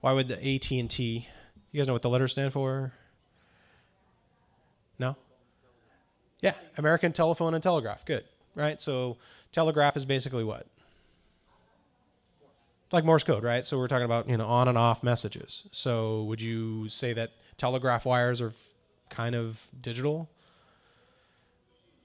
Why would the AT&T, you guys know what the letters stand for? No? Yeah, American Telephone and Telegraph. Good, right? So telegraph is basically what? It's like Morse code, right? So we're talking about, on and off messages. So would you say that telegraph wires are kind of digital?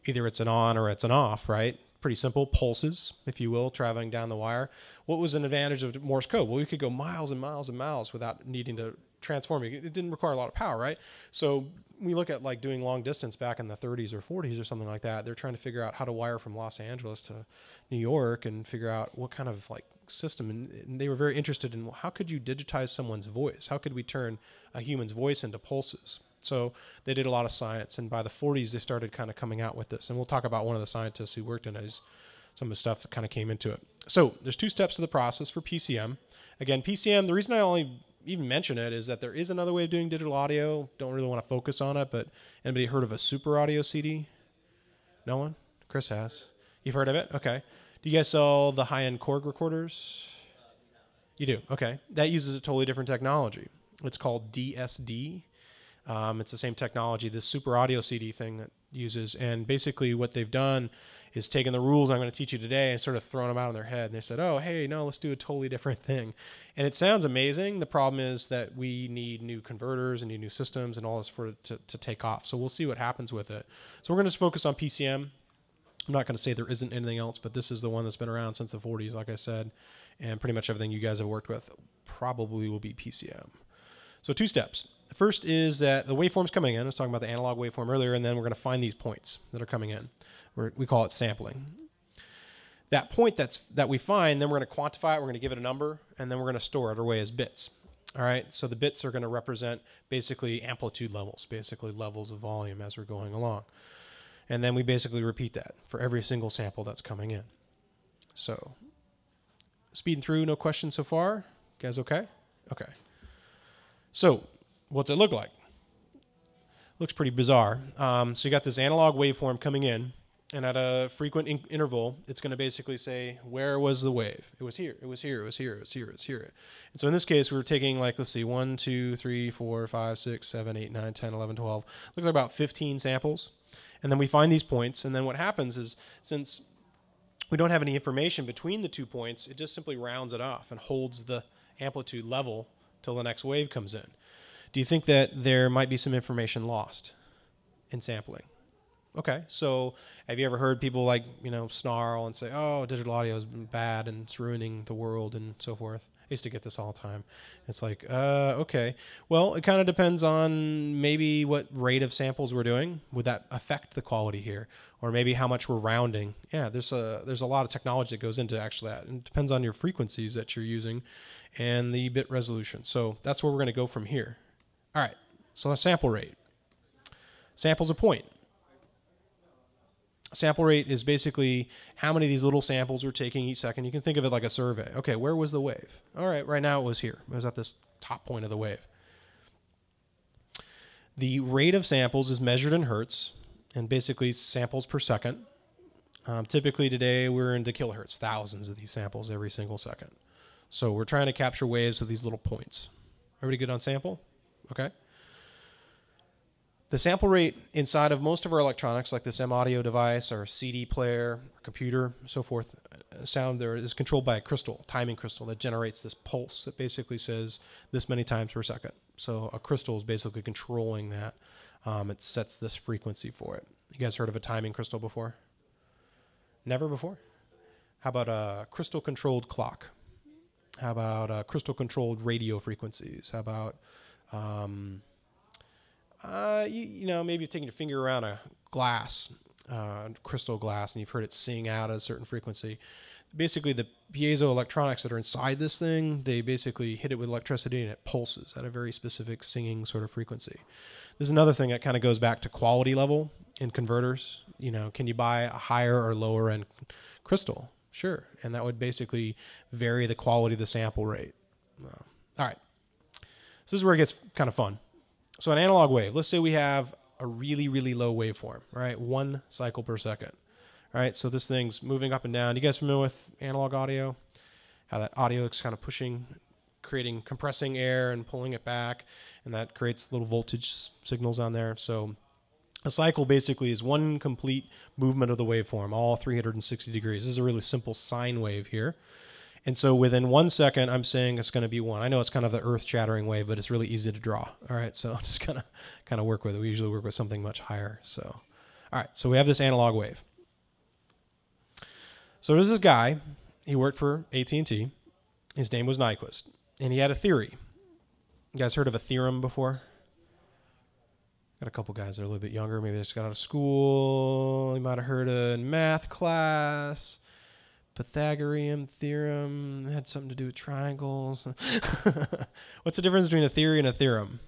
Either it's an on or it's an off, right? Pretty simple, pulses, if you will, traveling down the wire. What was an advantage of Morse code? Well, you could go miles and miles and miles without needing to transform. It didn't require a lot of power, right? So we look at like doing long distance back in the 30s or 40s or something like that. They're trying to figure out how to wire from Los Angeles to New York and figure out what kind of like system. And they were very interested in how could you digitize someone's voice? How could we turn a human's voice into pulses? So they did a lot of science, and by the 40s they started kind of coming out with this. And we'll talk about one of the scientists who worked in it, some of the stuff that kind of came into it. So there's two steps to the process for PCM. Again, PCM, the reason I only even mention it is that there is another way of doing digital audio. Don't really want to focus on it, but anybody heard of a super audio CD? No one? Chris has. You've heard of it? Okay. Do you guys sell the high-end Korg recorders? You do? Okay. That uses a totally different technology. It's called DSD. It's the same technology this super audio CD thing that uses. And basically what they've done is taken the rules I'm going to teach you today and sort of thrown them out in their head. And they said, oh, hey, no, let's do a totally different thing. And it sounds amazing. The problem is that we need new converters and new systems and all this for it to take off. So we'll see what happens with it. So we're going to just focus on PCM. I'm not going to say there isn't anything else, but this is the one that's been around since the 40s, like I said. And pretty much everything you guys have worked with probably will be PCM. So two steps. The first is that the waveform's coming in. I was talking about the analog waveform earlier, and then we're going to find these points that are coming in. We call it sampling. That point that we find, then we're going to quantify it, we're going to give it a number, and then we're going to store it away as bits. All right, so the bits are going to represent basically amplitude levels, basically levels of volume as we're going along. And then we basically repeat that for every single sample that's coming in. So, speeding through, no questions so far? You guys okay? Okay. So, what's it look like? Looks pretty bizarre. So you got this analog waveform coming in, and at a frequent interval, it's going to basically say, where was the wave? It was here, it was here, it was here, it was here, it was here. And so in this case, we're taking, like, let's see, 1, 2, 3, 4, 5, 6, 7, 8, 9, 10, 11, 12. Looks like about 15 samples. And then we find these points, and then what happens is, since we don't have any information between the 2 points, it just simply rounds it off and holds the amplitude level till the next wave comes in. Do you think that there might be some information lost in sampling? Okay, so have you ever heard people like, snarl and say, oh, digital audio is bad and it's ruining the world and so forth? I used to get this all the time. It's like, okay. Well, it kind of depends on maybe what rate of samples we're doing. Would that affect the quality here? Or maybe how much we're rounding. Yeah, there's a lot of technology that goes into actually that. And it depends on your frequencies that you're using and the bit resolution. So that's where we're going to go from here. All right, so a sample rate. Sample's a point. Sample rate is basically how many of these little samples we're taking each second. You can think of it like a survey. Okay, where was the wave? All right, right now it was here. It was at this top point of the wave. The rate of samples is measured in hertz, and basically samples per second. Typically today we're into kilohertz, thousands of these samples every single second. So we're trying to capture waves with these little points. Everybody good on sample? Okay. The sample rate inside of most of our electronics, like this M audio device or CD player, or computer, so forth, sound there is controlled by a crystal, timing crystal, that generates this pulse that basically says this many times per second. So a crystal is basically controlling that. It sets this frequency for it. You guys heard of a timing crystal before? Never before? How about a crystal-controlled clock? How about crystal-controlled radio frequencies? How about maybe you've taken your finger around a glass, crystal glass, and you've heard it sing out at a certain frequency. Basically, the piezoelectronics that are inside this thing, they basically hit it with electricity and it pulses at a very specific singing sort of frequency. This is another thing that kind of goes back to quality level in converters. Can you buy a higher or lower end crystal? Sure. And that would basically vary the quality of the sample rate. All right. So this is where it gets kind of fun. So an analog wave, let's say we have a really, really low waveform, right? 1 cycle per second. All right, so this thing's moving up and down. You guys familiar with analog audio? How that audio is kind of pushing creating, compressing air and pulling it back, and that creates little voltage signals on there. So a cycle basically is one complete movement of the waveform, all 360 degrees. This is a really simple sine wave here. And so within 1 second, I'm saying it's going to be 1. I know it's kind of the earth-shattering wave, but it's really easy to draw. All right, so just kind of work with it. We usually work with something much higher. So, all right, so we have this analog wave. So there's this guy. He worked for AT&T. His name was Nyquist, and he had a theory. You guys heard of a theorem before? Got a couple guys that are a little bit younger. Maybe they just got out of school. You might have heard it in math class. Pythagorean theorem had something to do with triangles. What's the difference between a theory and a theorem?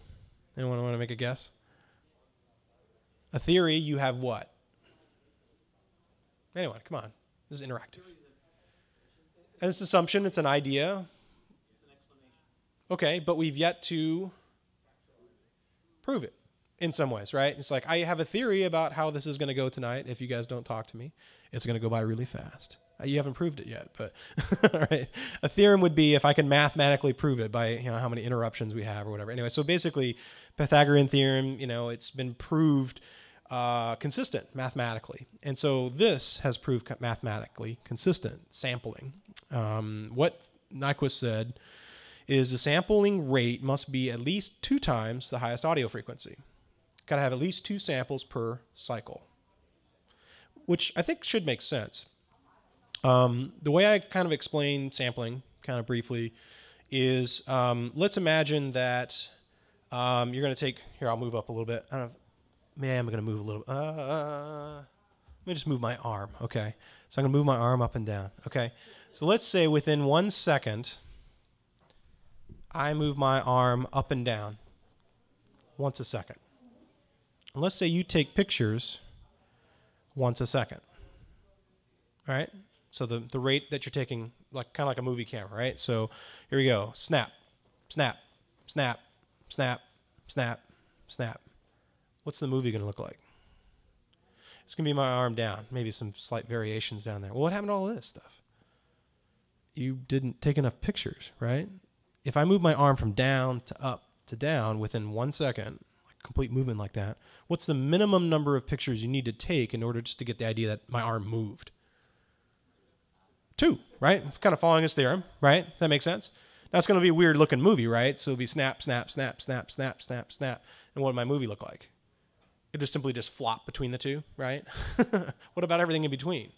Anyone want to make a guess? A theory, you have what? Anyone, come on. This is interactive. And it's an assumption, it's an idea. Okay, but we've yet to prove it in some ways, right? It's like, I have a theory about how this is going to go tonight. If you guys don't talk to me, it's going to go by really fast. You haven't proved it yet, but all right. A theorem would be if I can mathematically prove it by how many interruptions we have or whatever. Anyway, so basically, Pythagorean theorem, it's been proved consistent mathematically, and so this has proved mathematically consistent sampling. What Nyquist said is the sampling rate must be at least 2 times the highest audio frequency. Got to have at least 2 samples per cycle, which I think should make sense. The way I kind of explain sampling, kind of briefly, is let's imagine that you're going to take, here, I'll move up a little bit. I don't know, maybe I'm going to move a little, let me just move my arm, okay? So I'm going to move my arm up and down, okay? So let's say within 1 second, I move my arm up and down once a second. And let's say you take pictures once a second, all right? So the rate that you're taking, kind of like a movie camera, right? So here we go. Snap, snap, snap, snap, snap, snap. What's the movie going to look like? It's going to be my arm down, maybe some slight variations down there. Well, what happened to all this stuff? You didn't take enough pictures, right? If I move my arm from down to up to down within 1 second, like complete movement like that, what's the minimum number of pictures you need to take in order just to get the idea that my arm moved? 2, right? Kind of following his theorem, right? That makes sense? That's going to be a weird looking movie, right? So it'll be snap, snap, snap, snap, snap, snap, snap. And what would my movie look like? It just simply flop between the 2, right? What about everything in between?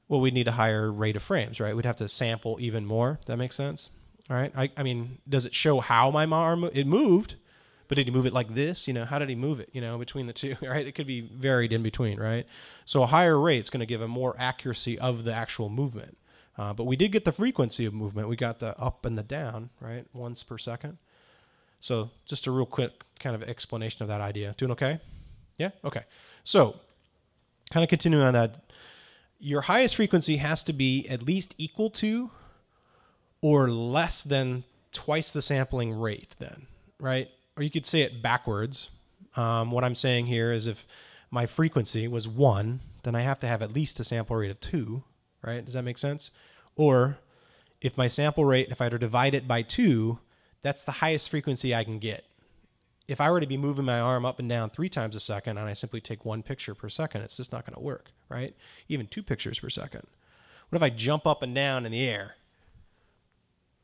Well, we'd need a higher rate of frames, right? We'd have to sample even more. That makes sense? All right. I mean, does it show how my arm moved? It moved, but did he move it like this? How did he move it, between the 2, right? It could be varied in between, right? So a higher rate is going to give a more accuracy of the actual movement. But we did get the frequency of movement. We got the up and the down, right? Once per second. So just a real quick kind of explanation of that idea. Doing okay? Yeah? Okay. So kind of continuing on that, your highest frequency has to be at least equal to or less than twice the sampling rate then, right? Or you could say it backwards. What I'm saying here is if my frequency was 1, then I have to have at least a sample rate of 2, right? Does that make sense? Or if my sample rate, if I were to divide it by 2, that's the highest frequency I can get. If I were to be moving my arm up and down 3 times a second and I simply take 1 picture per second, it's just not going to work, right? Even 2 pictures per second. What if I jump up and down in the air?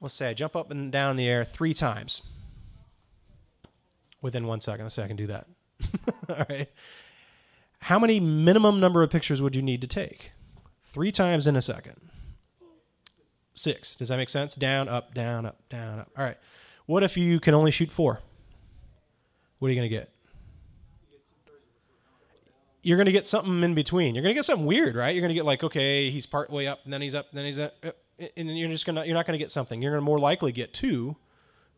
Let's say I jump up and down in the air 3 times within 1 second. Let's say I can do that. All right. How many minimum number of pictures would you need to take? 3 times in a second. 6. Does that make sense? Down, up, down, up, down, up. All right. What if you can only shoot 4? What are you going to get? You're going to get something in between. You're going to get something weird, right? You're going to get like, okay, he's part way up, and then he's up, and then he's up, and you're not going to get something. You're going to more likely get 2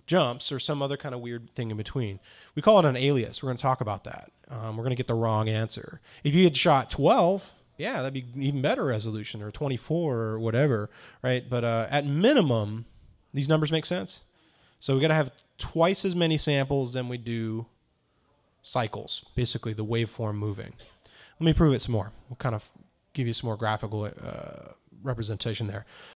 jumps or some other kind of weird thing in between. We call it an alias. We're going to talk about that. We're going to get the wrong answer. If you had shot 12, yeah, that'd be even better resolution, or 24 or whatever, right? But at minimum, these numbers make sense. So we got to have twice as many samples than we do cycles, basically the waveform moving. Let me prove it some more. We'll kind of give you some more graphical representation there.